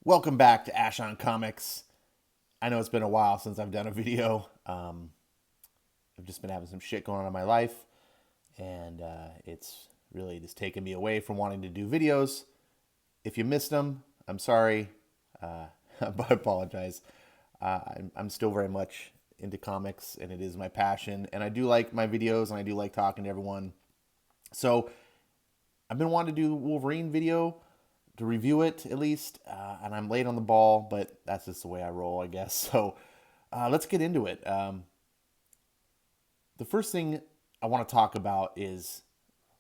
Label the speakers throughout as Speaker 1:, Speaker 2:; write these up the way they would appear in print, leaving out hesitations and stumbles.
Speaker 1: Welcome back to Ash on Comics. I know it's been a while since I've done a video. I've just been having some shit going on in my life, and it's really just taken me away from wanting to do videos. If you missed them, I'm sorry, but I apologize. I'm still very much into comics, and it is my passion, and I do like my videos, and I do like talking to everyone. So I've been wanting to do Wolverine video to review it at least, and I'm late on the ball, but that's just the way I roll, I guess. So let's get into it. The first thing I want to talk about is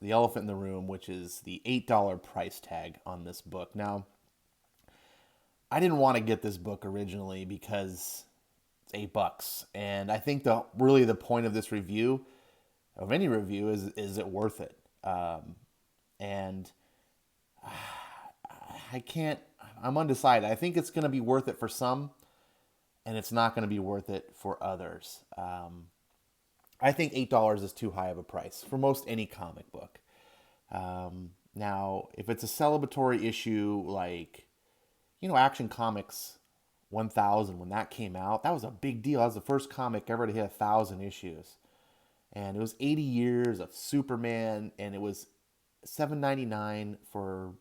Speaker 1: the elephant in the room, which is the $8 price tag on this book. Now, I didn't want to get this book originally because it's $8, and I think the point of this review, of any review, is it worth it? And I can't. I'm undecided. I think it's going to be worth it for some, and it's not going to be worth it for others. I think $8 is too high of a price for most any comic book. Now, if it's a celebratory issue like, Action Comics 1000, when that came out, that was a big deal. That was the first comic ever to hit 1,000 issues. And it was 80 years of Superman, and it was $7.99 for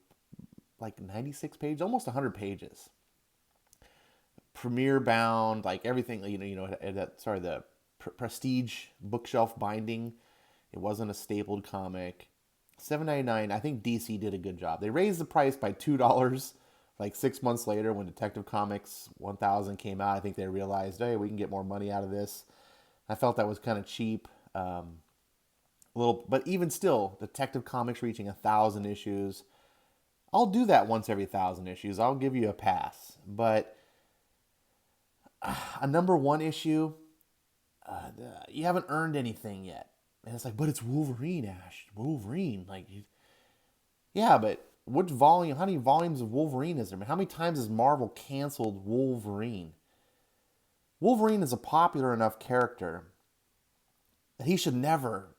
Speaker 1: like 96 pages, almost 100 pages. Premiere bound, like everything, the prestige bookshelf binding. It wasn't a stapled comic. $7.99. I think DC did a good job. They raised the price by $2 like 6 months later when Detective Comics 1000 came out. I think they realized, hey, we can get more money out of this. I felt that was kind of cheap. But even still, Detective Comics reaching 1,000 issues. I'll do that once every 1,000 issues. I'll give you a pass. But a number one issue, you haven't earned anything yet. And it's like, but it's Wolverine, Ash. Wolverine. Yeah, but what volume, how many volumes of Wolverine is there? How many times has Marvel canceled Wolverine? Wolverine is a popular enough character that he should never,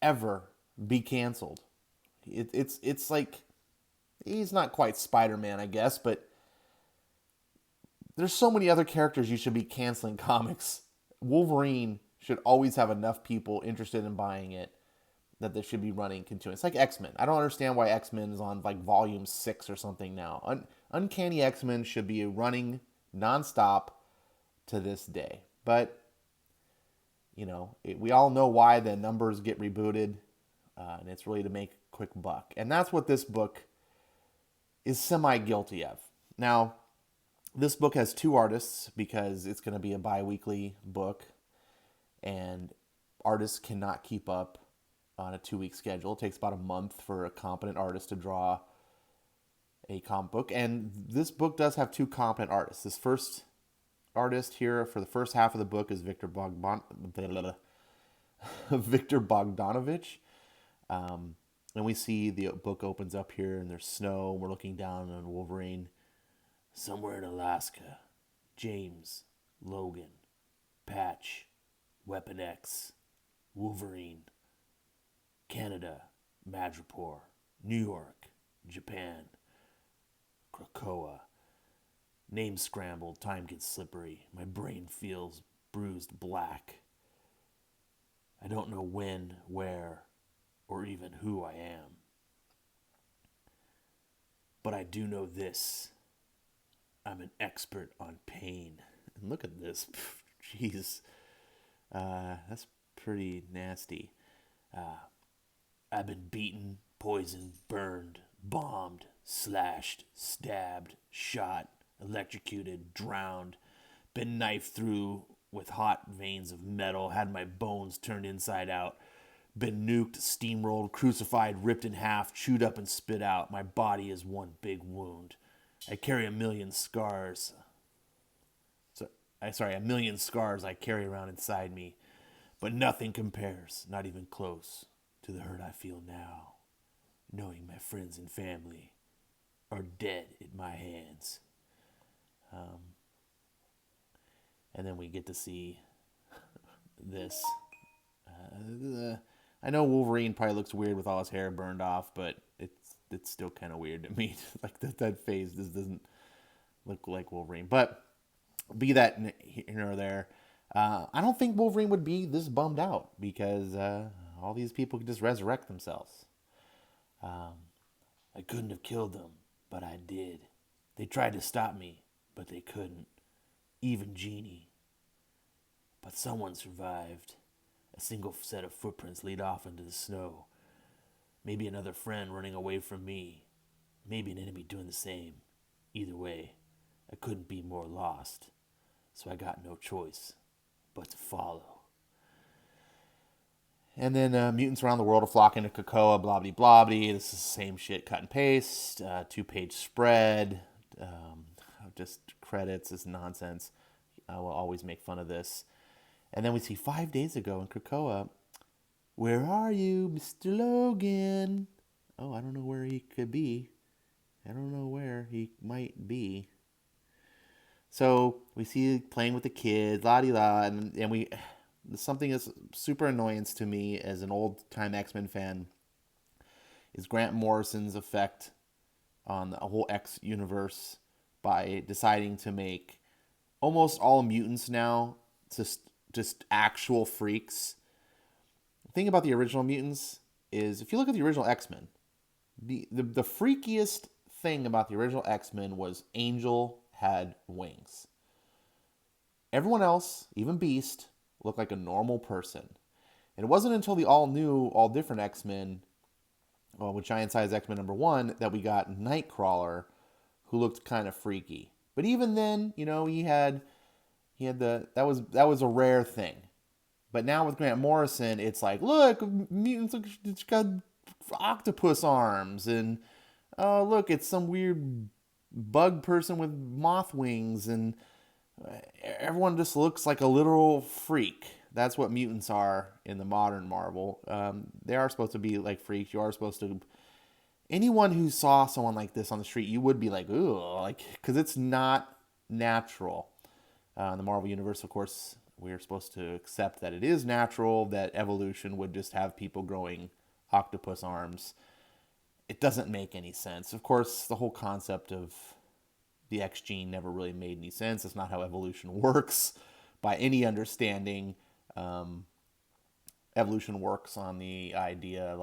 Speaker 1: ever be canceled. It's like, he's not quite Spider-Man, I guess, but there's so many other characters you should be canceling comics. Wolverine should always have enough people interested in buying it that they should be running continuous. It's like X-Men. I don't understand why X-Men is on like volume 6 or something now. Uncanny X-Men should be running nonstop to this day. But, we all know why the numbers get rebooted, and it's really to make a quick buck. And that's what this book is semi-guilty of. Now, this book has two artists because it's going to be a bi-weekly book, and artists cannot keep up on a 2-week schedule. It takes about a month for a competent artist to draw a comic book, and this book does have two competent artists. This first artist here for the first half of the book is Victor Bogdanovich. And we see the book opens up here, and there's snow. We're looking down on Wolverine. Somewhere in Alaska, James, Logan, Patch, Weapon X, Wolverine, Canada, Madripoor, New York, Japan, Krakoa. Names scrambled, time gets slippery. My brain feels bruised black. I don't know when, where, or even who I am. But I do know this. I'm an expert on pain. And look at this. Jeez. That's pretty nasty. I've been beaten, poisoned, burned, bombed, slashed, stabbed, shot, electrocuted, drowned, been knifed through with hot veins of metal, had my bones turned inside out, been nuked, steamrolled, crucified, ripped in half, chewed up and spit out. My body is one big wound. I carry a million scars. A million scars I carry around inside me. But nothing compares, not even close, to the hurt I feel now, knowing my friends and family are dead at my hands. And then we get to see this. I know Wolverine probably looks weird with all his hair burned off, but it's still kind of weird to me. Like that phase, this doesn't look like Wolverine. But be that here or there, I don't think Wolverine would be this bummed out because all these people could just resurrect themselves. I couldn't have killed them, but I did. They tried to stop me, but they couldn't. Even Jeannie. But someone survived. A single set of footprints lead off into the snow. Maybe another friend running away from me. Maybe an enemy doing the same. Either way, I couldn't be more lost. So I got no choice but to follow. And then mutants around the world are flocking to Krakoa, blah, blah, blah, blah. This is the same shit, cut and paste, 2-page spread, just credits, this nonsense. I will always make fun of this. And then we see 5 days ago in Krakoa, where are you, Mr. Logan? Oh, I don't know where he could be. I don't know where he might be. So we see playing with the kids, la-di-la, and we... Something that's super annoyance to me as an old-time X-Men fan is Grant Morrison's effect on the whole X universe by deciding to make almost all mutants now just actual freaks. The thing about the original mutants is, if you look at the original X-Men, the freakiest thing about the original X-Men was Angel had wings. Everyone else, even Beast, looked like a normal person. And it wasn't until the all-new, all-different X-Men, with Giant Size X-Men #1, that we got Nightcrawler, who looked kind of freaky. But even then, he had that was a rare thing. But now with Grant Morrison, it's like, look, mutants, look, it's got octopus arms, and oh, look, it's some weird bug person with moth wings, and everyone just looks like a literal freak. That's what mutants are in the modern Marvel. They are supposed to be like freaks. You are supposed to... Anyone who saw someone like this on the street, you would be like, ooh, because it's not natural. In the Marvel Universe, of course, we're supposed to accept that it is natural, that evolution would just have people growing octopus arms. It doesn't make any sense. Of course, the whole concept of the X gene never really made any sense. It's not how evolution works by any understanding. Evolution works on the idea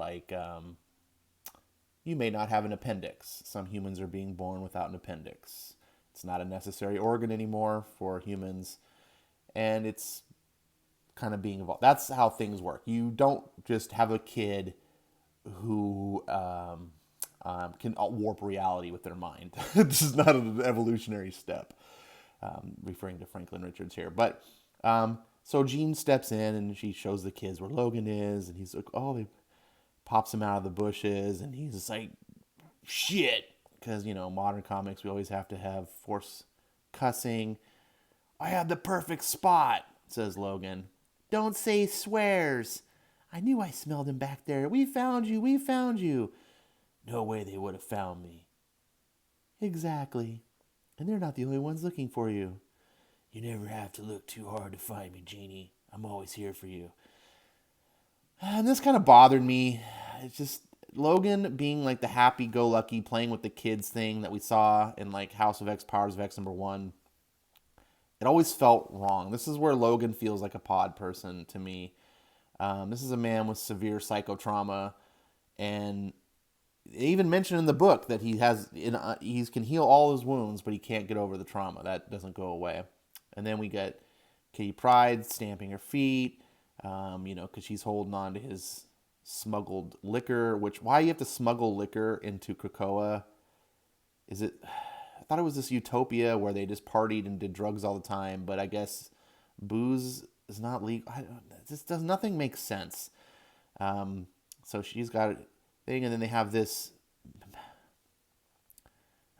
Speaker 1: you may not have an appendix. Some humans are being born without an appendix. It's not a necessary organ anymore for humans, and it's kind of being evolved. That's how things work. You don't just have a kid who can warp reality with their mind. This is not an evolutionary step. Referring to Franklin Richards here. But so Jean steps in and she shows the kids where Logan is, and he's like, oh, they pops him out of the bushes, and he's just like, shit. Because, modern comics, we always have to have force cussing. I had the perfect spot, says Logan. Don't say swears. I knew I smelled him back there. We found you. We found you. No way they would have found me. Exactly. And they're not the only ones looking for you. You never have to look too hard to find me, Jeannie. I'm always here for you. And this kind of bothered me. It's just Logan being like the happy-go-lucky playing with the kids thing that we saw in like House of X, Powers of X #1. It always felt wrong. This is where Logan feels like a pod person to me. This is a man with severe psychotrauma, and they even mentioned in the book that he can heal all his wounds, but he can't get over the trauma. That doesn't go away. And then we get Kitty Pryde stamping her feet, because she's holding on to his smuggled liquor. Why you have to smuggle liquor into Krakoa? I thought it was this utopia where they just partied and did drugs all the time, but I guess booze is not legal. Nothing makes sense. So she's got a thing, and then they have this.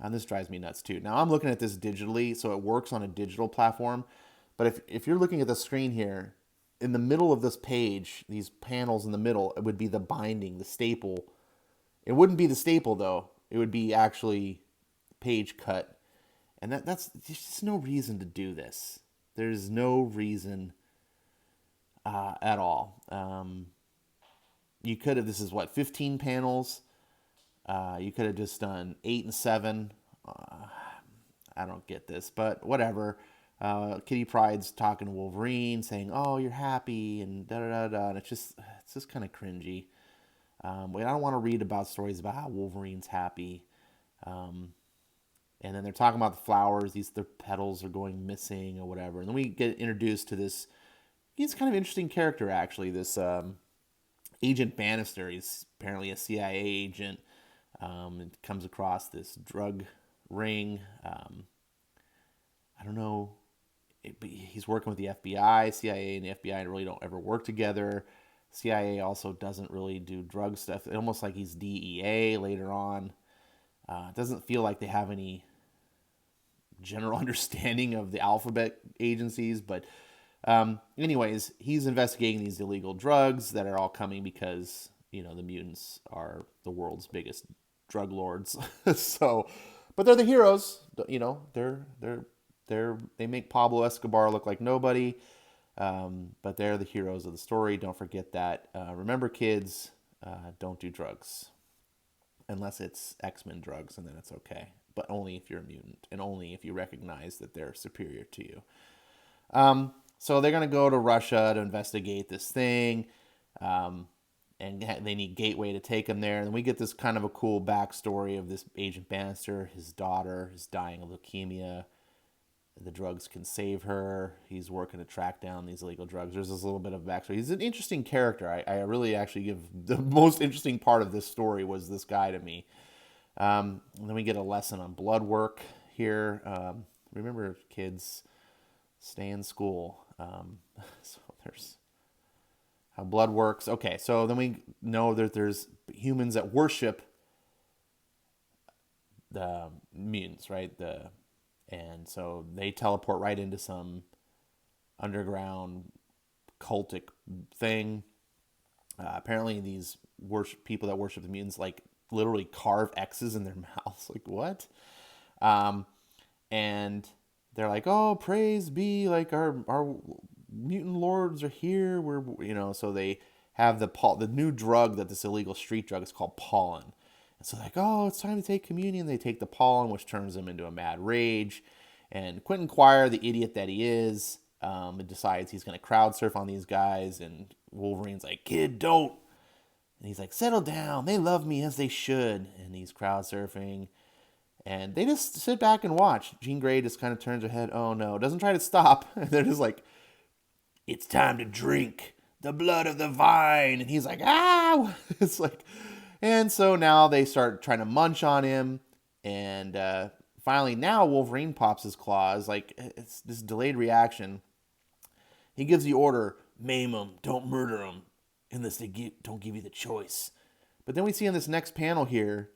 Speaker 1: And this drives me nuts too. Now I'm looking at this digitally, so it works on a digital platform. But if you're looking at the screen here, in the middle of this page, these panels in the middle, it would be the binding, the staple. It wouldn't be the staple though. It would be actually page cut. And there's just no reason to do this. There's no reason at all. You could have, this is 15 panels? You could have just done 8 and 7. I don't get this, but whatever. Kitty Pryde's talking to Wolverine, saying, "Oh, you're happy," and da da da da. And it's just kind of cringy. I don't want to read about stories about how Wolverine's happy. Um, and then they're talking about the flowers. Their petals are going missing or whatever. And then we get introduced to this. He's kind of interesting character actually. This Agent Bannister. He's apparently a CIA agent. And comes across this drug ring. I don't know. He's working with the FBI. CIA and the FBI really don't ever work together. CIA also doesn't really do drug stuff. It's almost like he's DEA later on. It doesn't feel like they have any general understanding of the alphabet agencies. But anyways, he's investigating these illegal drugs that are all coming because, the mutants are the world's biggest drug lords. So, but they're the heroes. They make Pablo Escobar look like nobody. But they're the heroes of the story. Don't forget that. Remember, kids, don't do drugs. Unless it's X-Men drugs, and then it's okay. But only if you're a mutant, and only if you recognize that they're superior to you. So they're going to go to Russia to investigate this thing. And they need Gateway to take them there. And we get this kind of a cool backstory of this Agent Bannister. His daughter is dying of leukemia. The drugs can save her. He's working to track down these illegal drugs. There's this little bit of backstory. He's an interesting character. I really actually give the most interesting part of this story was this guy to me. And then we get a lesson on blood work here. Remember, kids, stay in school. So there's how blood works. Okay, so then we know that there's humans that worship the mutants, right? And so they teleport right into some underground cultic thing. Apparently, these people that worship the mutants like literally carve X's in their mouths. Like what? And they're like, "Oh, praise be! Like our mutant lords are here." So they have the new drug that this illegal street drug is called pollen. And so like, "Oh, it's time to take communion." They take the pollen, which turns them into a mad rage. And Quentin Quire, the idiot that he is, decides he's going to crowd surf on these guys. And Wolverine's like, "Kid, don't." And he's like, "Settle down. They love me as they should." And he's crowd surfing. And they just sit back and watch. Jean Grey just kind of turns her head. Oh, no. Doesn't try to stop. And they're just like, "It's time to drink the blood of the vine." And he's like, "Ah!" It's like... And so now they start trying to munch on him. And finally, now Wolverine pops his claws. Like, it's this delayed reaction. He gives the order, "Maim them, don't murder them, unless they don't give you the choice." But then we see in this next panel here,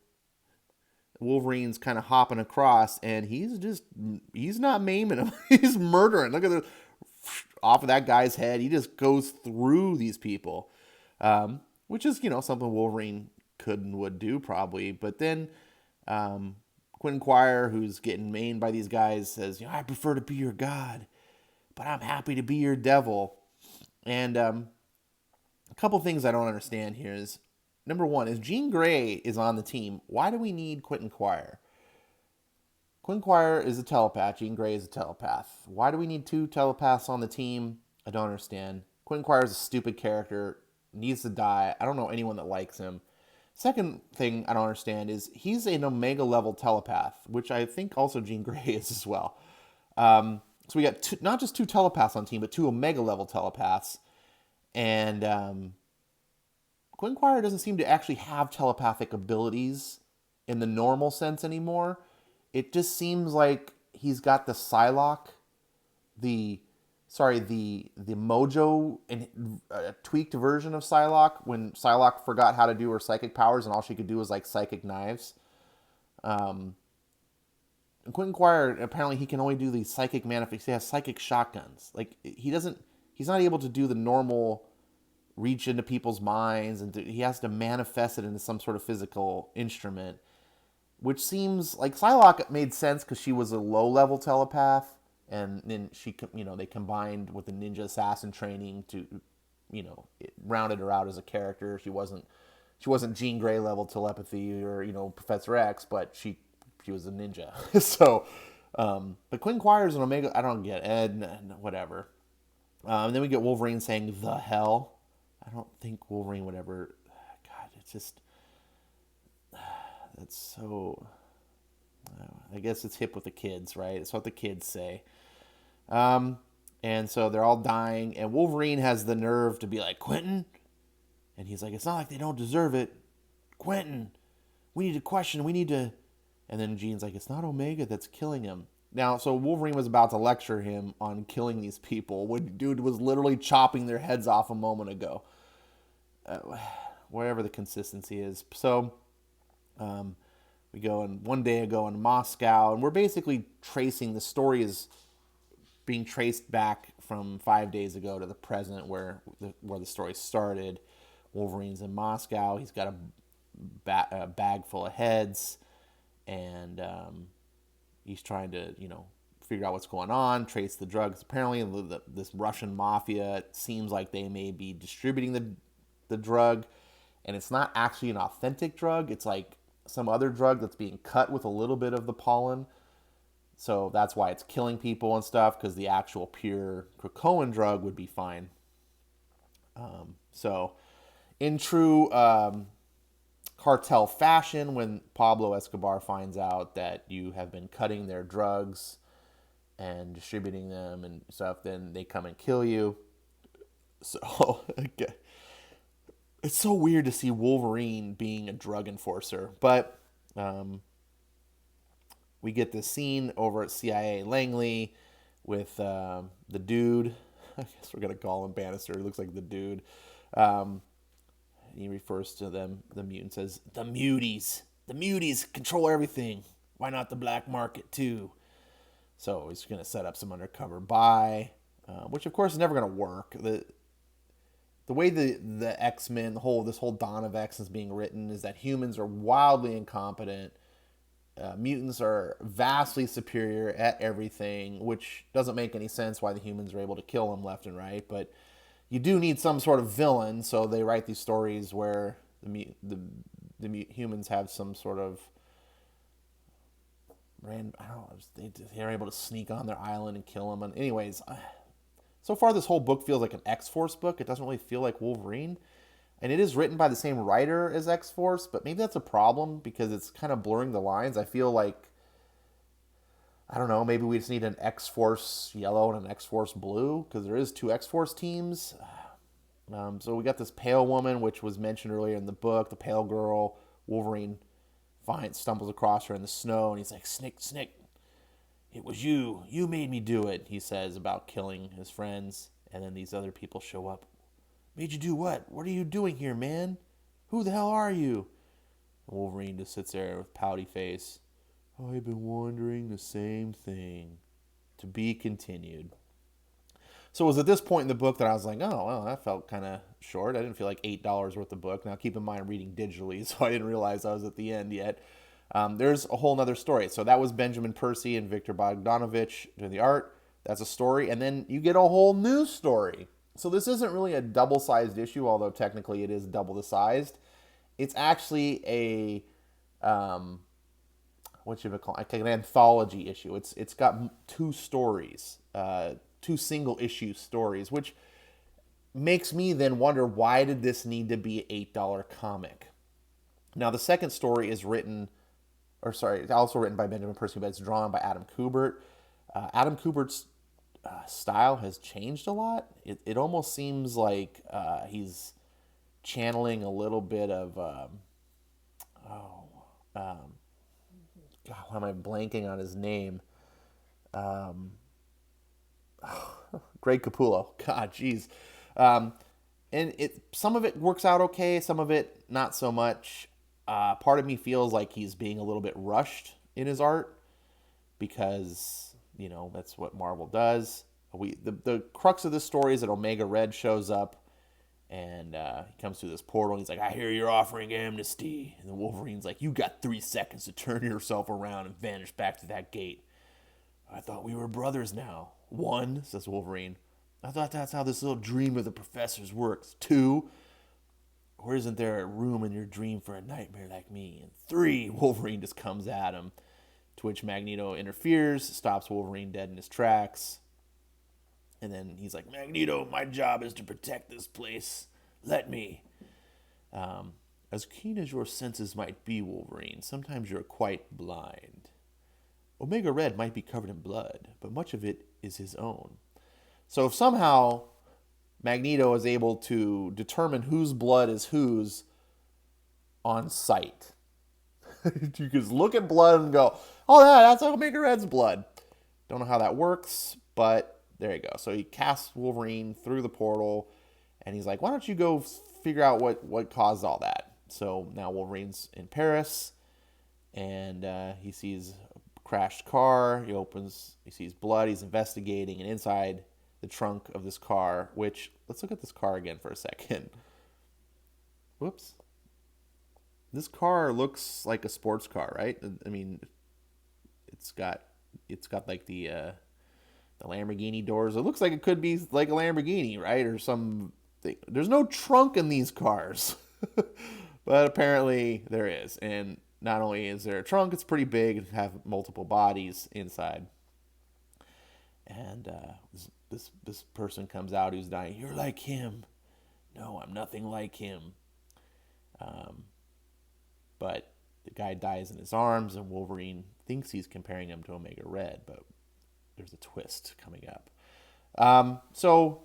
Speaker 1: Wolverine's kind of hopping across, and he's not maiming him. He's murdering. Look at off of that guy's head. He just goes through these people, which is, something Wolverine could and would do probably. But then Quentin Quire, who's getting maimed by these guys, says, "I prefer to be your god, but I'm happy to be your devil." And a couple things I don't understand here is, number one, if Jean Grey is on the team, why do we need Quentin Quire? Quentin Quire is a telepath. Jean Grey is a telepath. Why do we need two telepaths on the team? I don't understand. Quentin Quire is a stupid character. Needs to die. I don't know anyone that likes him. Second thing I don't understand is he's an Omega level telepath, which I think also Jean Grey is as well. So we got not just two telepaths on team, but two Omega level telepaths. And Quentin Quire doesn't seem to actually have telepathic abilities in the normal sense anymore. It just seems like he's got the Psylocke, the Mojo and tweaked version of Psylocke when Psylocke forgot how to do her psychic powers and all she could do was like psychic knives. And Quentin Quire, apparently he can only do these psychic manifestations. He has psychic shotguns. Like he's not able to do the normal reach into people's minds, and he has to manifest it into some sort of physical instrument, which seems like Psylocke made sense because she was a low-level telepath, and then they combined with the ninja assassin training to, it rounded her out as a character. She wasn't Jean Grey level telepathy or Professor X, but she was a ninja. So But Quinn Quires and Omega, I don't get it. Whatever. And then we get Wolverine saying the hell. I don't think Wolverine would ever. God, it's just. That's so. I guess it's hip with the kids, right? It's what the kids say. And so they're all dying, and Wolverine has the nerve to be like, Quentin? And he's like, it's not like they don't deserve it. Quentin, we need to question, we need to... And then Jean's like, it's not Omega that's killing him. Now, so Wolverine was about to lecture him on killing these people when dude was literally chopping their heads off a moment ago. Whatever the consistency is. So, we go in one day ago in Moscow, and we're basically tracing, the story is being traced back from 5 days ago to the present where the story started. Wolverine's in Moscow. He's got a bag full of heads, and he's trying to, figure out what's going on, trace the drugs. Apparently, this Russian mafia, it seems like they may be distributing the drug, and it's not actually an authentic drug. It's like some other drug that's being cut with a little bit of the pollen. So that's why it's killing people and stuff, because the actual pure Krakoan drug would be fine. So in true cartel fashion, when Pablo Escobar finds out that you have been cutting their drugs and distributing them and stuff, then they come and kill you. So okay. It's so weird to see Wolverine being a drug enforcer, but we get this scene over at CIA Langley with the dude. I guess we're going to call him Bannister. He looks like the dude. He refers to them, the mutant, says, the muties. The muties control everything. Why not the black market too? So he's going to set up some undercover buy, which of course is never going to work. The way the XMen, this whole DawnOfX is being written is that humans are wildly incompetent. Mutants are vastly superior at everything, which doesn't make any sense why the humans are able to kill them left and right. But you do need some sort of villain, so they write these stories where the humans have some sort of they're able to sneak on their island and kill them. And anyways, so far this whole book feels like an X-Force book. It doesn't really feel like Wolverine. And it is written by the same writer as X-Force, but maybe that's a problem because it's kind of blurring the lines. I feel like, I don't know, maybe we just need an X-Force yellow and an X-Force blue because there is 2 X-Force teams. So we got this pale woman, which was mentioned earlier in the book, the pale girl. Wolverine stumbles across her in the snow, and he's like, Snick, it was you. You made me do it, he says about killing his friends. And then these other people show up. Made you do what? What are you doing here, man? Who the hell are you? And Wolverine just sits there with pouty face. I've been wondering the same thing. To be continued. So it was at this point in the book that I was like, oh, well, that felt kind of short. I didn't feel like $8 worth of book. Now, keep in mind, I'm reading digitally, so I didn't realize I was at the end yet. There's a whole nother story. So that was Benjamin Percy and Victor Bogdanovich doing the art. That's a story. And then you get a whole new story. So this isn't really a double-sized issue, although technically it is double the sized. It's actually a, what you would call it, like an anthology issue. It's got 2 stories, 2 single-issue stories, which makes me then wonder, why did this need to be an $8 comic? Now, the second story is it's also written by Benjamin Percy, but it's drawn by Adam Kubert. Adam Kubert's style has changed a lot. It almost seems like he's channeling a little bit of God, why am I blanking on his name? Greg Capullo. God, jeez. And some of it works out okay, some of it not so much. Part of me feels like he's being a little bit rushed in his art because, that's what Marvel does. The crux of this story is that Omega Red shows up and he comes through this portal and he's like, I hear you're offering amnesty. And the Wolverine's like, you got 3 seconds to turn yourself around and vanish back to that gate. I thought we were brothers now. 1, says Wolverine. I thought that's how this little dream of the professor's works. 2, or isn't there a room in your dream for a nightmare like me? And 3, Wolverine just comes at him. To which Magneto interferes, stops Wolverine dead in his tracks. And then he's like, Magneto, my job is to protect this place. Let me. As keen as your senses might be, Wolverine, sometimes you're quite blind. Omega Red might be covered in blood, but much of it is his own. So if somehow Magneto is able to determine whose blood is whose on sight, you can look at blood and go, oh, yeah, that's Omega Red's blood. Don't know how that works, but there you go. So he casts Wolverine through the portal, and he's like, why don't you go figure out what caused all that? So now Wolverine's in Paris, and he sees a crashed car. He sees blood. He's investigating, and inside the trunk of this car, which, let's look at this car again for a second. Whoops. This car looks like a sports car, right? I mean, it's got like the Lamborghini doors. It looks like it could be like a Lamborghini, right? Or something. There's no trunk in these cars. But apparently there is. And not only is there a trunk, it's pretty big and have multiple bodies inside. And this person comes out who's dying. You're like him. No, I'm nothing like him. But the guy dies in his arms, and Wolverine thinks he's comparing him to Omega Red, but there's a twist coming up. So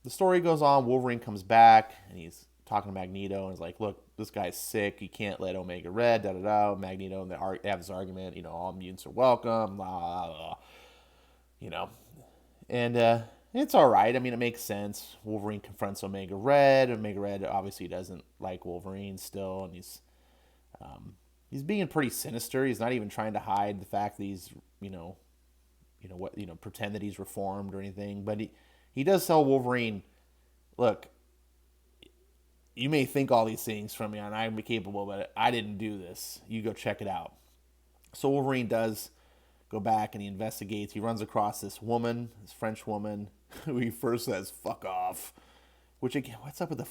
Speaker 1: the story goes on. Wolverine comes back, and he's talking to Magneto, and is like, look, this guy's sick. You can't let Omega Red, da-da-da. Magneto, and they have this argument, all mutants are welcome, blah, blah, blah. And it's all right. I mean, it makes sense. Wolverine confronts Omega Red. Omega Red obviously doesn't like Wolverine still, and he's being pretty sinister. He's not even trying to hide the fact that he's, pretend that he's reformed or anything. But he does tell Wolverine, look, you may think all these things from me, and I'm capable, but I didn't do this. You go check it out. So Wolverine does go back and he investigates. He runs across this woman, this French woman, who he first says, fuck off. Which, again, what's up with the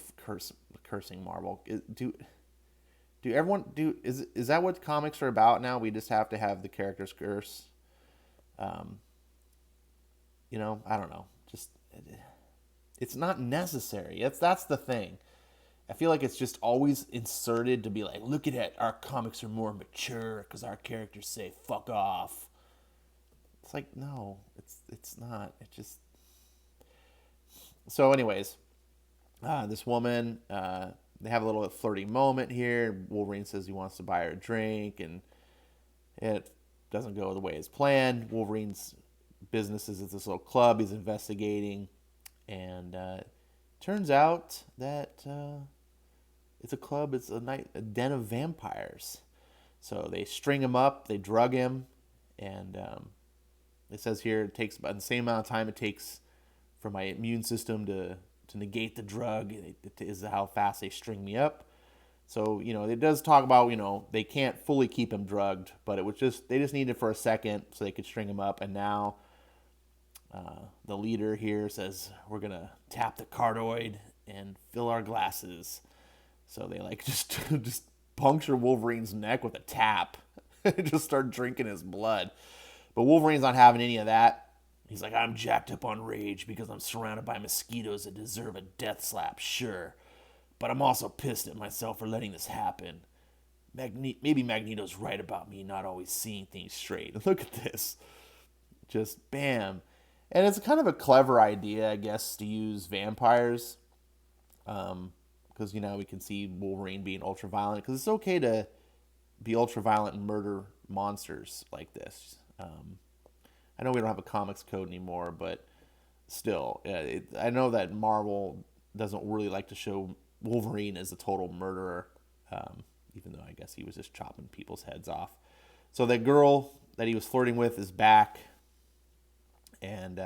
Speaker 1: cursing Marvel? Is that what comics are about now? We just have to have the characters curse? I don't know. Just, it's not necessary. That's the thing. I feel like it's just always inserted to be like, look at it, our comics are more mature because our characters say fuck off. It's like, no, it's not. It just... So anyways, this woman, they have a little flirty moment here. Wolverine says he wants to buy her a drink, and it doesn't go the way it's planned. Wolverine's business is at this little club he's investigating, and turns out that it's a club. It's a den of vampires. So they string him up, they drug him, and it says here it takes about the same amount of time it takes for my immune system to negate the drug. It is how fast they string me up. So, it does talk about, they can't fully keep him drugged, but they just needed it for a second so they could string him up. And now the leader here says, we're going to tap the cartoid and fill our glasses. So they just puncture Wolverine's neck with a tap and just start drinking his blood. But Wolverine's not having any of that. He's like, I'm jacked up on rage because I'm surrounded by mosquitoes that deserve a death slap, sure. But I'm also pissed at myself for letting this happen. Maybe Magneto's right about me not always seeing things straight. Look at this. Just bam. And it's kind of a clever idea, I guess, to use vampires. Because, we can see Wolverine being ultra-violent. Because it's okay to be ultra-violent and murder monsters like this. I know we don't have a comics code anymore, but still, I know that Marvel doesn't really like to show Wolverine as a total murderer, even though I guess he was just chopping people's heads off. So the girl that he was flirting with is back, and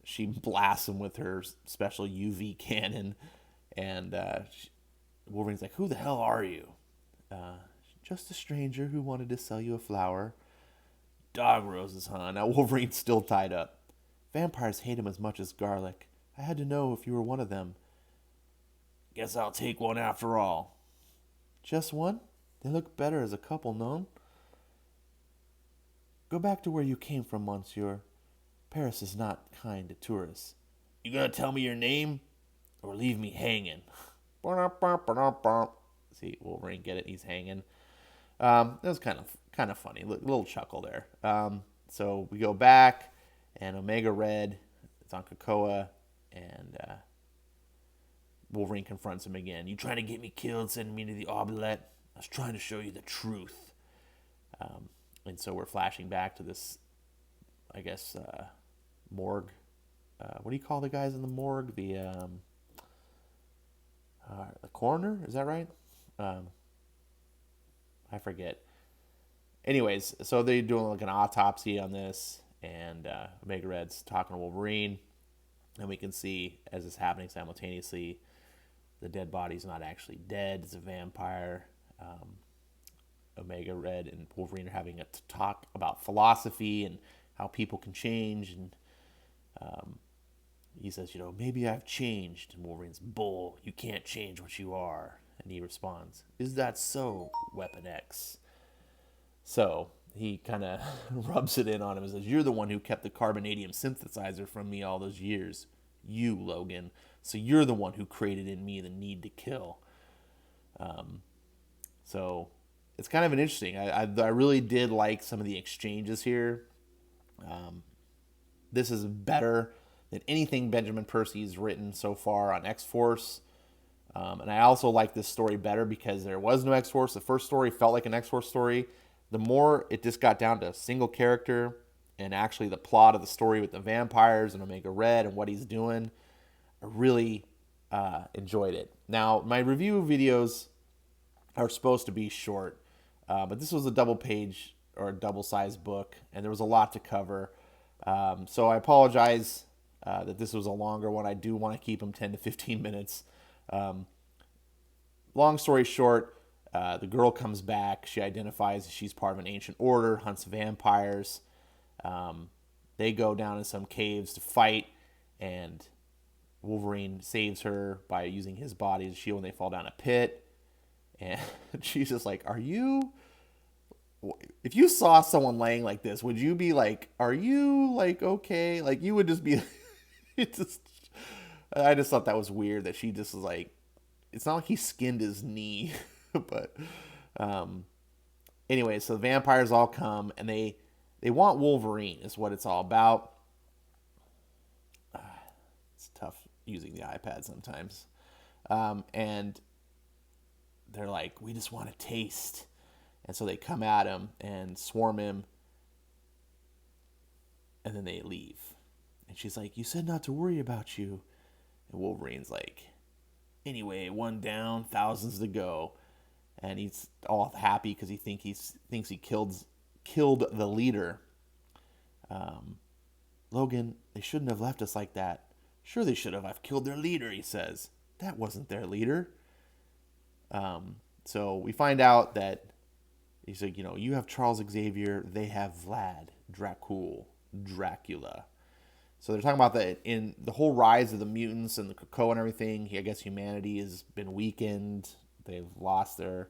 Speaker 1: she blasts him with her special UV cannon, and Wolverine's like, who the hell are you? Just a stranger who wanted to sell you a flower. Dog roses, huh? Now Wolverine's still tied up. Vampires hate him as much as garlic. I had to know if you were one of them. Guess I'll take one after all. Just one? They look better as a couple, no? Go back to where you came from, monsieur. Paris is not kind to tourists. You gonna tell me your name? Or leave me hanging? See, Wolverine, get it? He's hanging. It was kind of funny. Little chuckle there. So we go back, and Omega Red is on Krakoa, and Wolverine confronts him again. You trying to get me killed, sending me to the oubliette? I was trying to show you the truth. And so we're flashing back to this, I guess, morgue. What do you call the guys in the morgue? The coroner? Is that right? I forget. Anyways, so they're doing like an autopsy on this, and Omega Red's talking to Wolverine, and we can see as it's happening simultaneously, the dead body's not actually dead; it's a vampire. Omega Red and Wolverine are having a talk about philosophy and how people can change, and he says, maybe I've changed. And Wolverine's, bull, you can't change what you are. And he responds, is that so, Weapon X? So he kind of rubs it in on him and says, you're the one who kept the carbonadium synthesizer from me all those years. You, Logan. So you're the one who created in me the need to kill. So it's kind of an interesting. I really did like some of the exchanges here. This is better than anything Benjamin Percy's written so far on X-Force. And I also like this story better because there was no X-Force. The first story felt like an X-Force story. The more it just got down to a single character and actually the plot of the story with the vampires and Omega Red and what he's doing, I really enjoyed it. Now, my review videos are supposed to be short, but this was a double page or a double-sized book, and there was a lot to cover. So I apologize that this was a longer one. I do want to keep them 10 to 15 minutes. Long story short, the girl comes back. She identifies she's part of an ancient order, hunts vampires. They go down in some caves to fight, and Wolverine saves her by using his body as a shield when they fall down a pit. And she's just like, if you saw someone laying like this, would you be like, are you like, okay? Like you would just be, I just thought that was weird that she just was like, it's not like he skinned his knee, but anyway, so the vampires all come and they want Wolverine is what it's all about. It's tough using the iPad sometimes. And they're like, we just want a taste. And so they come at him and swarm him. And then they leave. And she's like, you said not to worry about you. And Wolverine's like, anyway, one down, thousands to go. And he's all happy because he thinks he killed the leader. Logan, they shouldn't have left us like that. Sure they should have. I've killed their leader, he says. That wasn't their leader. So we find out that he's like, you have Charles Xavier, they have Vlad, Dracula. So they're talking about that in the whole rise of the mutants and the Krakoa and everything. I guess humanity has been weakened. They've lost their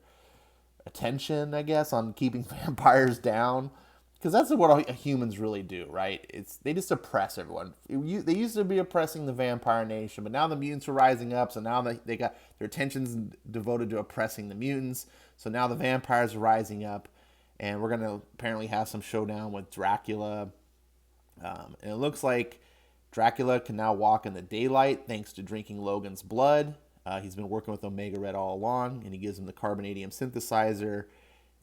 Speaker 1: attention, I guess, on keeping vampires down. Because that's what humans really do, right? They just oppress everyone. They used to be oppressing the vampire nation, but now the mutants are rising up, so now they got their attention's devoted to oppressing the mutants. So now the vampires are rising up, and we're going to apparently have some showdown with Dracula. And it looks like Dracula can now walk in the daylight thanks to drinking Logan's blood. He's been working with Omega Red all along, and he gives him the carbonadium synthesizer,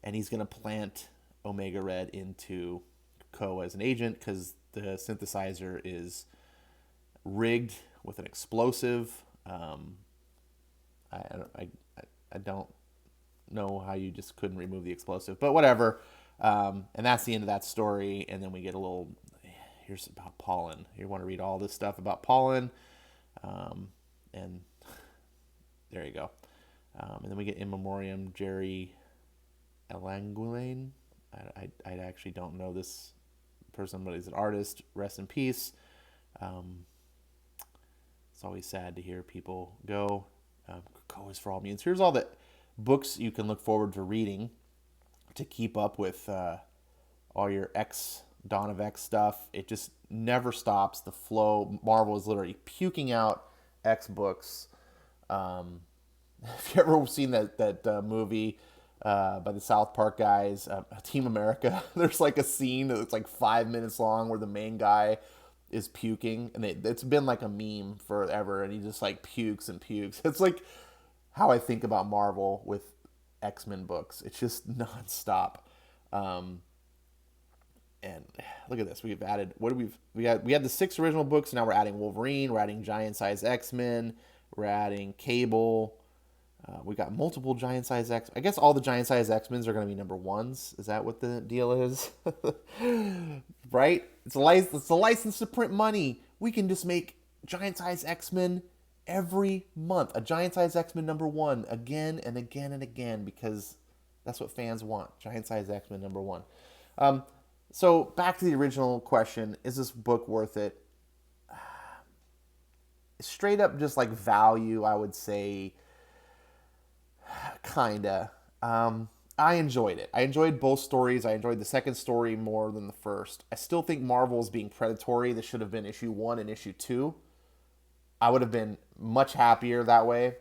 Speaker 1: and he's going to plant Omega Red into Krakoa as an agent because the synthesizer is rigged with an explosive. I don't know how you just couldn't remove the explosive, but whatever. And that's the end of that story. And then we get a little, here's about pollen. You want to read all this stuff about pollen. And there you go. And then we get in memoriam Jerry Elanguane. I actually don't know this person, but he's an artist. Rest in peace. It's always sad to hear people go. Krakoa is for all mutants. Here's all the books you can look forward to reading to keep up with all your Dawn of X stuff. It just never stops. The flow. Marvel is literally puking out X books. Have you ever seen that movie by the South Park guys, Team America? There's like a scene that's like 5 minutes long where the main guy is puking, and it's been like a meme forever, and he just like pukes and pukes. It's like how I think about Marvel with X-Men books. It's just nonstop. And look at this. We've added we had the 6 original books. Now we're adding Wolverine. We're adding giant size X-Men. We're adding Cable. We got multiple giant size X. I guess all the giant size X-Men are going to be number 1s. Is that what the deal is? Right? It's a license to print money. We can just make giant size X-Men every month. A giant size X-Men number 1 again and again and again, because that's what fans want. Giant size X-Men number 1. So back to the original question: is this book worth it? Straight up, just like value, I would say, kinda. I enjoyed it. I enjoyed both stories. I enjoyed the second story more than the first. I still think Marvel is being predatory. This should have been issue 1 and issue 2. I would have been much happier that way.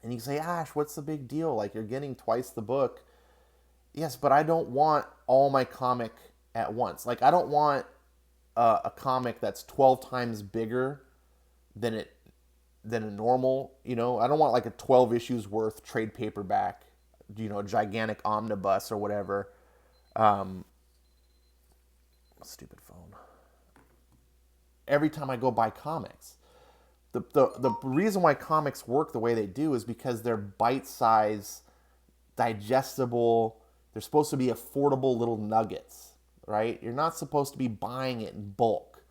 Speaker 1: And you can say, Ash, what's the big deal? Like, you're getting twice the book. Yes, but I don't want all my comic at once. Like, I don't want a comic that's 12 times bigger than a normal, I don't want like a 12 issues worth trade paperback, a gigantic omnibus or whatever. Stupid phone. Every time I go buy comics. The reason why comics work the way they do is because they're bite-sized, digestible. They're supposed to be affordable little nuggets, right? You're not supposed to be buying it in bulk.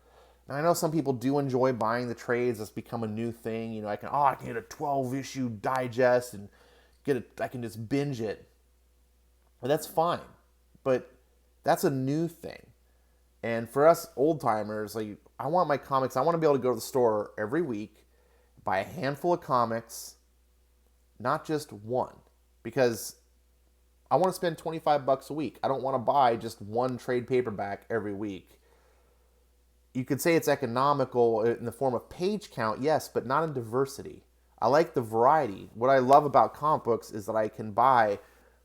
Speaker 1: Now, I know some people do enjoy buying the trades. It's become a new thing. I can get a 12-issue digest and I can just binge it. But that's fine. But that's a new thing. And for us old timers, like, I want my comics. I want to be able to go to the store every week, buy a handful of comics, not just one, because I want to spend $25 a week. I don't want to buy just one trade paperback every week. You could say it's economical in the form of page count, yes, but not in diversity. I like the variety. What I love about comic books is that I can buy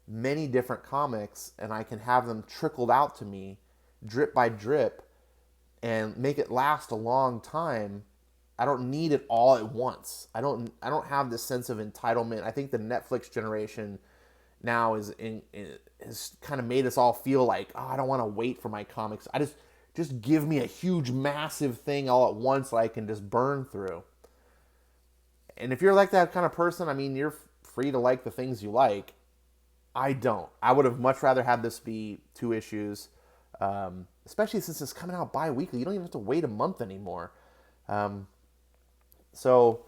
Speaker 1: many different comics and I can have them trickled out to me drip by drip and make it last a long time. I don't need it all at once. I don't have this sense of entitlement. I think the Netflix generation now has kind of made us all feel like, I don't want to wait for my comics. I just give me a huge, massive thing all at once that I can just burn through. And if you're like that kind of person, I mean, you're free to like the things you like. I don't. I would have much rather had this be 2 issues, especially since it's coming out bi-weekly. You don't even have to wait a month anymore. So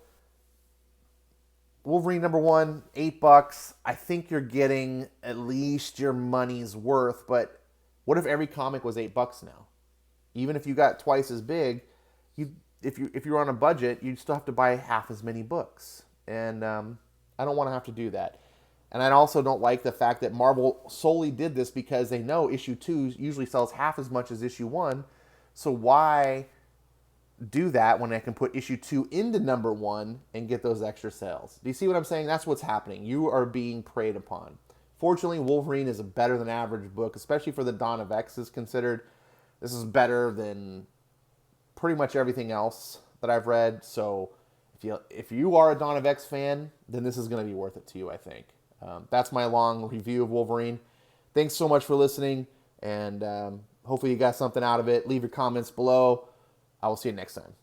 Speaker 1: Wolverine number 1, $8. I think you're getting at least your money's worth, but what if every comic was $8 now? Even if you got twice as big, if you're on a budget, you still have to buy half as many books. And I don't want to have to do that. And I also don't like the fact that Marvel solely did this because they know issue 2 usually sells half as much as issue 1. So why do that when I can put issue 2 into number 1 and get those extra sales? Do you see what I'm saying? That's what's happening. You are being preyed upon. Fortunately, Wolverine is a better than average book, especially for the DawnOfX is considered. This Better than pretty much everything else that I've read. So if you are a DawnOfX fan, then this is going to be worth it to you, I think. That's my long review of Wolverine. Thanks so much for listening, and hopefully you got something out of it. Leave your comments below. I will see you next time.